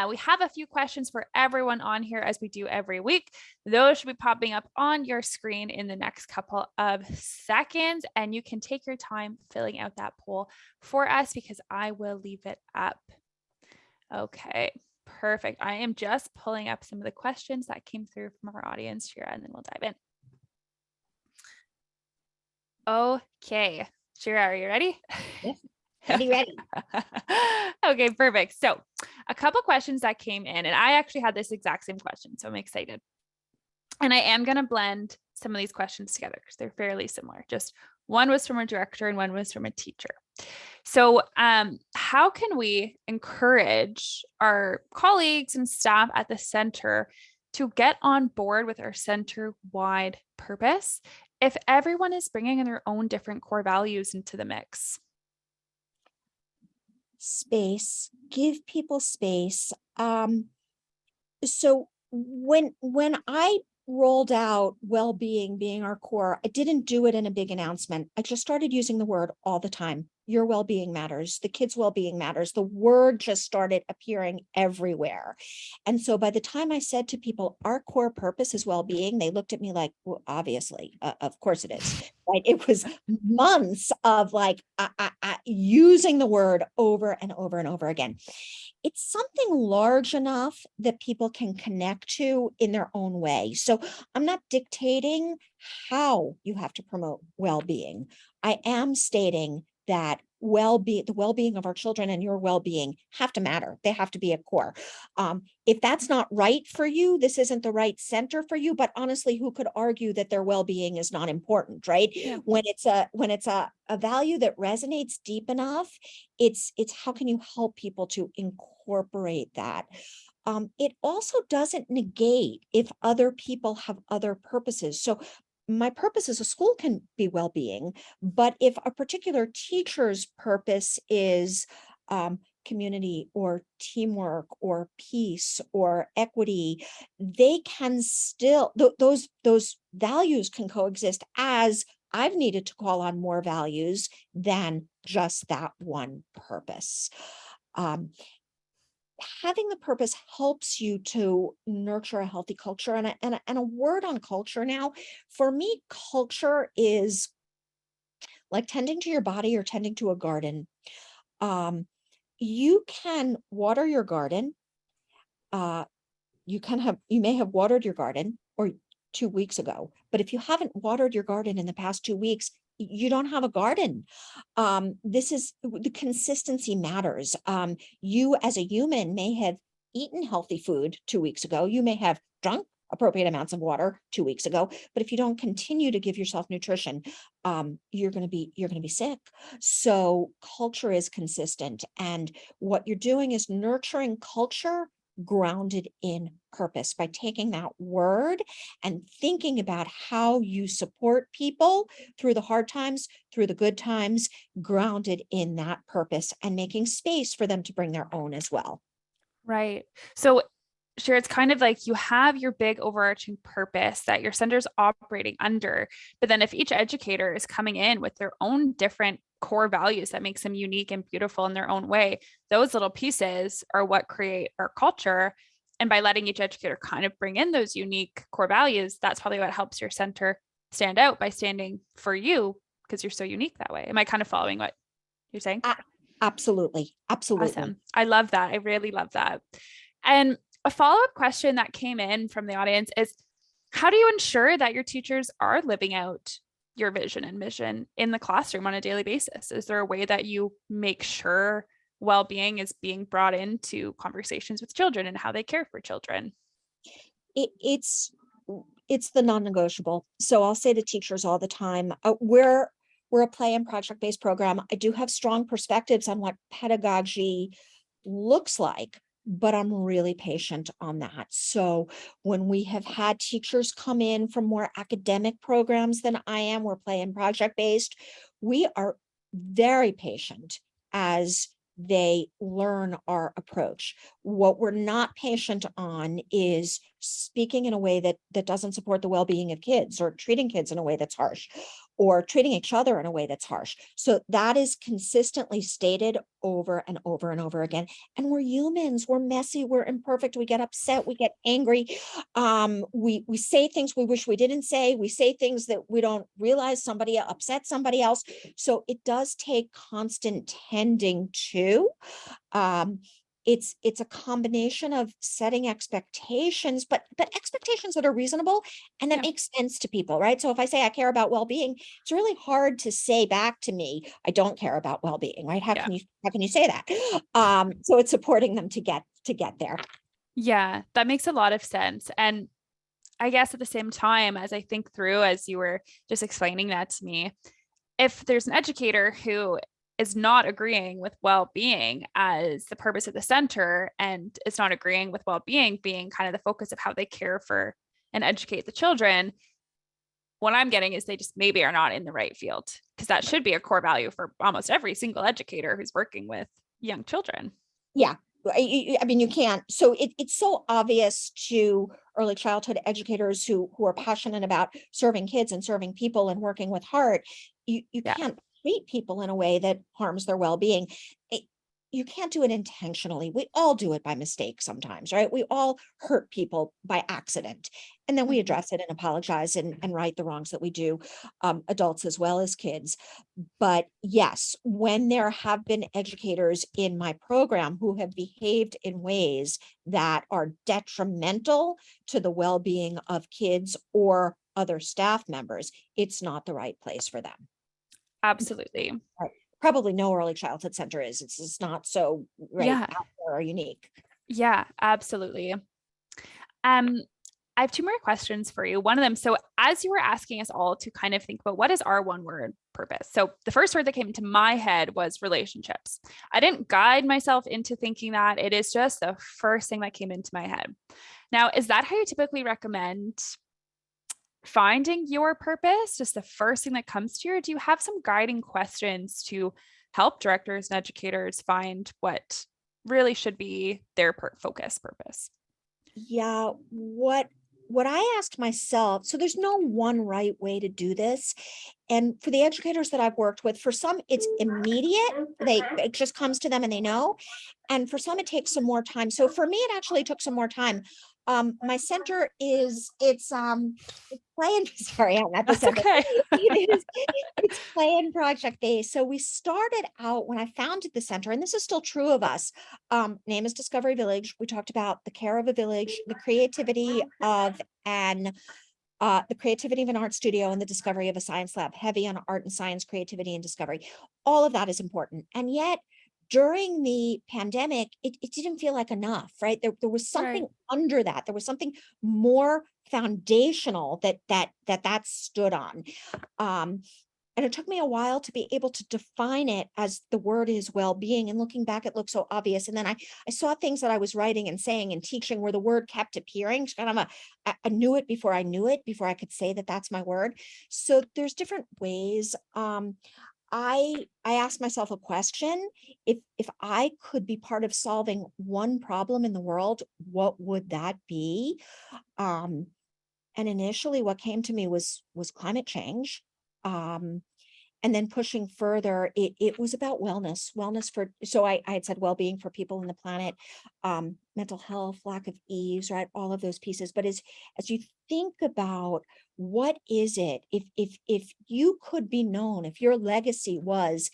Speaker 1: We have a few questions for everyone on here, as we do every week. Those should be popping up on your screen in the next couple of seconds, and you can take your time filling out that poll for us because I will leave it up. Okay, perfect. I am just pulling up some of the questions that came through from our audience here, and then we'll dive in. Okay, Shira, are you ready?
Speaker 4: Yes. Ready.
Speaker 1: Okay, perfect. So a couple questions that came in, and I actually had this exact same question, so I'm excited. And I am going to blend some of these questions together because they're fairly similar. Just one was from a director and one was from a teacher. So how can we encourage our colleagues and staff at the center to get on board with our center-wide purpose if everyone is bringing in their own different core values into the mix?
Speaker 4: Space, give people space. So when I rolled out well-being being our core, I didn't do it in a big announcement. I just started using the word all the time. Your well-being matters. The kids' well-being matters. The word just started appearing everywhere. And so by the time I said to people, our core purpose is well-being, they looked at me like, well, obviously, of course it is. Right? It was months of like using the word over and over and over again. It's something large enough that people can connect to in their own way. So I'm not dictating how you have to promote well-being. I am stating that the well-being of our children and your well-being have to matter. They have to be a core. If that's not right for you, this isn't the right center for you. But honestly, who could argue that their well-being is not important, right? Yeah. When it's a value that resonates deep enough, it's how can you help people to incorporate that? It also doesn't negate if other people have other purposes. So my purpose as a school can be well-being, but if a particular teacher's purpose is community or teamwork or peace or equity, they can still, those values can coexist, as I've needed to call on more values than just that one purpose. Having the purpose helps you to nurture a healthy culture. And a word on culture now, for me, culture is like tending to your body or tending to a garden. You can water your garden. You may have watered your garden or 2 weeks ago, but if you haven't watered your garden in the past 2 weeks, you don't have a garden. This is the consistency matters. You as a human may have eaten healthy food 2 weeks ago. You may have drunk appropriate amounts of water 2 weeks ago, but if you don't continue to give yourself nutrition, you're going to be sick. So culture is consistent, and what you're doing is nurturing culture grounded in purpose by taking that word and thinking about how you support people through the hard times, through the good times, grounded in that purpose and making space for them to bring their own as well.
Speaker 1: Right. So Sure, it's kind of like you have your big overarching purpose that your center's operating under, but then if each educator is coming in with their own different core values that makes them unique and beautiful in their own way, those little pieces are what create our culture. And by letting each educator kind of bring in those unique core values, that's probably what helps your center stand out by standing for you because you're so unique that way. Am I kind of following what you're saying?
Speaker 4: Absolutely. Absolutely.
Speaker 1: Awesome. I love that. I really love that. And a follow-up question that came in from the audience is, how do you ensure that your teachers are living out your vision and mission in the classroom on a daily basis? Is there a way that you make sure well-being is being brought into conversations with children and how they care for children?
Speaker 4: It's the non-negotiable. So I'll say to teachers all the time, we're a play and project-based program. I do have strong perspectives on what pedagogy looks like, but I'm really patient on that. So when we have had teachers come in from more academic programs than I am, we're play and project-based, we are very patient as they learn our approach. What we're not patient on is speaking in a way that doesn't support the well-being of kids, or treating kids in a way that's harsh, or treating each other in a way that's harsh. So that is consistently stated over and over and over again. And we're humans, we're messy, we're imperfect, we get upset, we get angry. We say things we wish we didn't say, we say things that we don't realize somebody upset somebody else. So it does take constant tending to. It's a combination of setting expectations, but expectations that are reasonable and that
Speaker 1: Yeah.
Speaker 4: makes sense to people, right? So if I say I care about well-being, it's really hard to say back to me, I don't care about well-being, right? How
Speaker 1: Yeah.
Speaker 4: can you say that? So it's supporting them to get there.
Speaker 1: Yeah, that makes a lot of sense. And I guess at the same time, as I think through, as you were just explaining that to me, if there's an educator who is not agreeing with well-being as the purpose of the center, and is not agreeing with well-being being kind of the focus of how they care for and educate the children, what I'm getting is they just maybe are not in the right field, because that should be a core value for almost every single educator who's working with young children.
Speaker 4: Yeah. I mean, you can't. So it's so obvious to early childhood educators who are passionate about serving kids and serving people and working with heart. You
Speaker 1: Yeah.
Speaker 4: can't treat people in a way that harms their well-being. You can't do it intentionally. We all do it by mistake sometimes, right? We all hurt people by accident. And then we
Speaker 1: Mhm.
Speaker 4: address it and apologize and right the wrongs that we do, adults as well as kids. But yes, when there have been educators in my program who have behaved in ways that are detrimental to the well-being of kids or other staff members, it's not the right place for them.
Speaker 1: Absolutely.
Speaker 4: Probably no early childhood center is. It's just not so
Speaker 1: Yeah.
Speaker 4: out there or unique.
Speaker 1: Yeah, absolutely. I have two more questions for you. One of them, so as you were asking us all to kind of think about what is our one word purpose. So the first word that came into my head was relationships. I didn't guide myself into thinking that. It is just the first thing that came into my head. Now, is that how you typically recommend finding your purpose? Just the first thing that comes to you? Or do you have some guiding questions to help directors and educators find what really should be their focus purpose?
Speaker 4: Yeah, what I asked myself, so there's no one right way to do this. And for the educators that I've worked with, for some it's immediate. It just comes to them and they know. And for some it takes some more time. So for me, it actually took some more time. My center it's playing, sorry, I'm at the
Speaker 1: That's
Speaker 4: center.
Speaker 1: okay.
Speaker 4: It's play and project based. So we started out when I founded the center, and this is still true of us. Name is Discovery Village. We talked about the care of a village, the creativity of an art studio, and the discovery of a science lab, heavy on art and science, creativity and discovery. All of that is important. And yet during the pandemic, it didn't feel like enough, right? There was something under that. There was something more foundational that stood on. And it took me a while to be able to define it as the word is well-being. And looking back, it looked so obvious. And then I saw things that I was writing and saying and teaching where the word kept appearing. It's kind of I knew it, before I could say that that's my word. So there's different ways. I asked myself a question. If I could be part of solving one problem in the world, what would that be? Um, and initially what came to me was climate change. And then pushing further, it was about wellness for, so I had said well-being for people on the planet, mental health, lack of ease, right? All of those pieces. But as you think about what is it, if you could be known, if your legacy was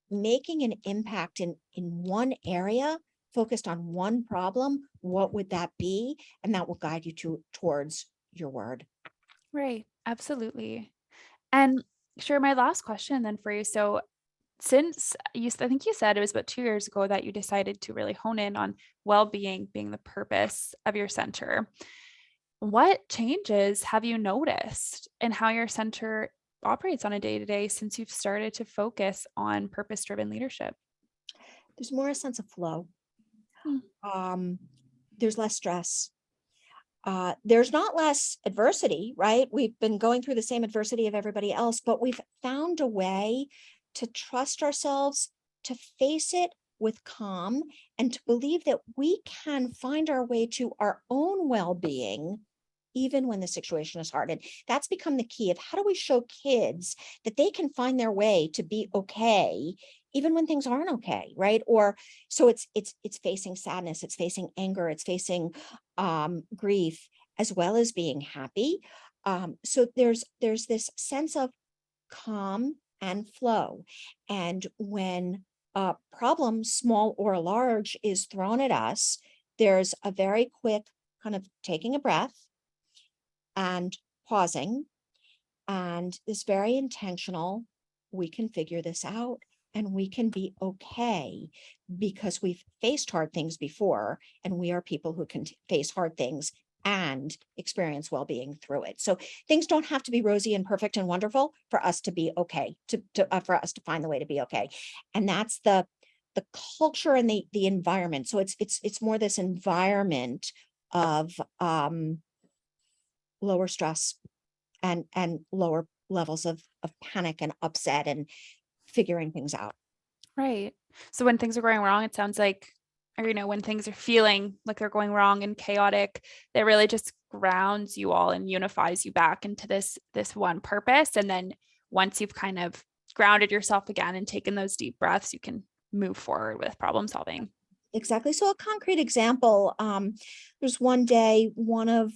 Speaker 4: making an impact in one area, focused on one problem, what would that be? And that will guide you towards your word.
Speaker 1: Right. Absolutely. And sure, my last question then for you. So since I think you said it was about 2 years ago that you decided to really hone in on well-being being the purpose of your center, what changes have you noticed in how your center operates on a day-to-day since you've started to focus on purpose-driven leadership?
Speaker 4: There's more a sense of flow.
Speaker 1: Hmm.
Speaker 4: There's less stress. There's not less adversity, right? We've been going through the same adversity of everybody else, but we've found a way to trust ourselves, to face it with calm, and to believe that we can find our way to our own well-being, even when the situation is hard. And that's become the key of how do we show kids that they can find their way to be okay, even when things aren't okay, right? Or so it's facing sadness, it's facing anger, it's facing grief, as well as being happy. So there's this sense of calm and flow. And when a problem, small or large, is thrown at us, there's a very quick kind of taking a breath and pausing, and this very intentional, we can figure this out and we can be okay because we've faced hard things before, and we are people who can face hard things and experience well-being through it. So things don't have to be rosy and perfect and wonderful for us to be okay, for us to find the way to be okay. And that's the culture and the environment. So it's more this environment of lower stress and lower levels of panic and upset and figuring things out.
Speaker 1: Right. So when things are going wrong, it sounds like, or, when things are feeling like they're going wrong and chaotic, that really just grounds you all and unifies you back into this one purpose. And then once you've kind of grounded yourself again and taken those deep breaths, you can move forward with problem solving.
Speaker 4: Exactly. So a concrete example, there's one day, one of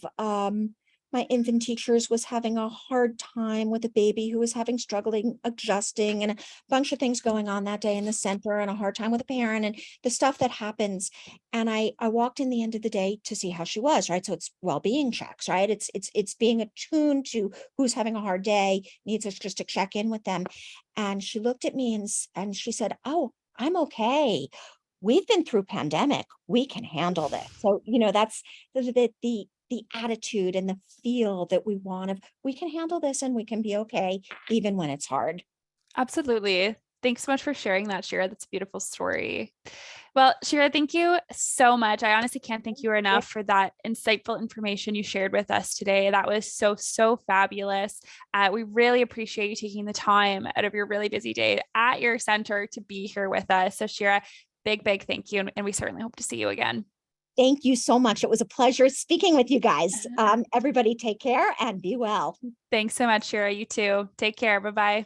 Speaker 4: my infant teachers was having a hard time with a baby who was struggling adjusting, and a bunch of things going on that day in the center, and a hard time with a parent and the stuff that happens. And I walked in the end of the day to see how she was, right? So it's well-being checks, right? It's being attuned to who's having a hard day, needs us just to check in with them. And she looked at me and she said, "Oh, I'm okay. We've been through pandemic. We can handle this." So, that's the attitude and the feel that we want of, we can handle this and we can be okay, even when it's hard.
Speaker 1: Absolutely. Thanks so much for sharing that, Shira. That's a beautiful story. Well, Shira, thank you so much. I honestly can't thank you enough for that insightful information you shared with us today. That was so fabulous. We really appreciate you taking the time out of your really busy day at your center to be here with us. So Shira, big thank you. And we certainly hope to see you again.
Speaker 4: Thank you so much. It was a pleasure speaking with you guys. Everybody take care and be well.
Speaker 1: Thanks so much, Shira. You too. Take care. Bye-bye.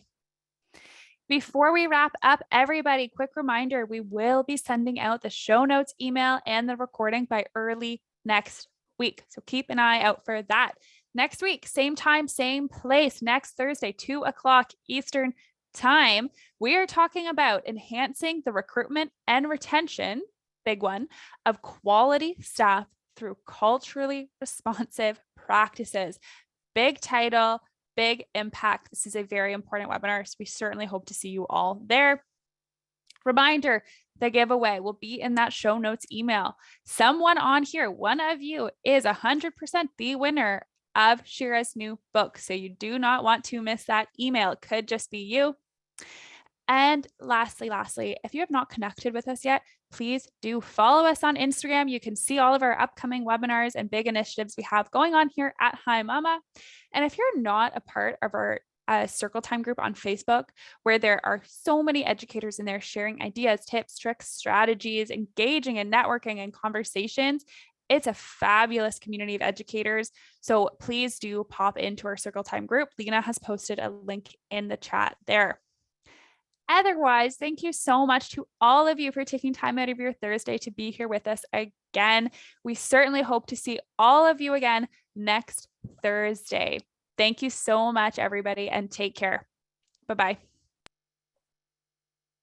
Speaker 1: Before we wrap up, everybody, quick reminder, we will be sending out the show notes email and the recording by early next week. So keep an eye out for that. Next week, same time, same place, next Thursday, 2:00 Eastern time, we are talking about enhancing the recruitment and retention, big one, of quality staff through culturally responsive practices. Big title, big impact. This is a very important webinar, so we certainly hope to see you all there. Reminder, the giveaway will be in that show notes email. Someone on here, one of you, is 100% the winner of Shira's new book, so you do not want to miss that email. It could just be you. And lastly, if you have not connected with us yet, please do follow us on Instagram. You can see all of our upcoming webinars and big initiatives we have going on here at Hi Mama. And if you're not a part of our a circle time group on Facebook where there are so many educators in there sharing ideas, tips, tricks, strategies, engaging in networking and conversations. It's a fabulous community of educators. So please do pop into our circle time group. Lena has posted a link in the chat there. Otherwise, thank you so much to all of you for taking time out of your Thursday to be here with us again. We certainly hope to see all of you again next Thursday. Thank you so much, everybody, and take care. Bye-bye.